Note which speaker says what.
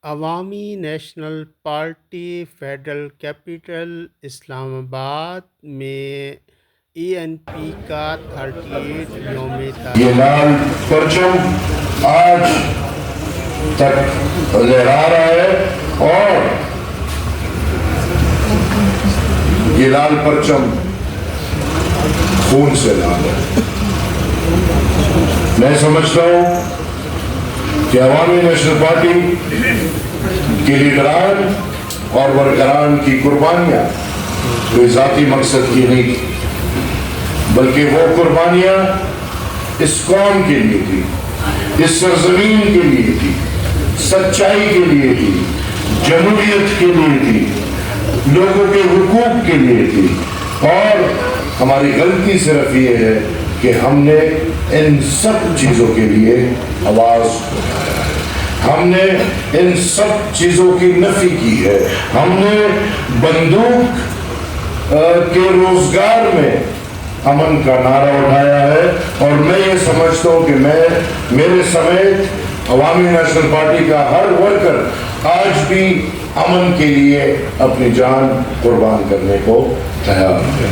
Speaker 1: عوامی national party federal capital اسلام آباد میں ENP کا 38 یوم
Speaker 2: یہ لال پرچم آج تک لہرا رہا ہے اور یہ لال پرچم خون سے لال ہے۔ میں سمجھتا ہوں کہ عوامی نیشنل پارٹی کے لیڈران اور ورکران کی قربانیاں کوئی ذاتی مقصد کی نہیں تھی، بلکہ وہ قربانیاں اس قوم کے لیے تھی، اس سرزمین کے لیے تھی، سچائی کے لیے تھی، جمہوریت کے لیے تھی، لوگوں کے حقوق کے لیے تھی۔ اور ہماری غلطی صرف یہ ہے کہ ہم نے ان سب چیزوں کے لیے آواز اٹھایا ہے، ہم نے ان سب چیزوں کی نفی کی ہے، ہم نے بندوق کے روزگار میں امن کا نعرہ اٹھایا ہے۔ اور میں یہ سمجھتا ہوں کہ میرے سمیت عوامی نیشنل پارٹی کا ہر ورکر آج بھی امن کے لیے اپنی جان قربان کرنے کو تیار ہے۔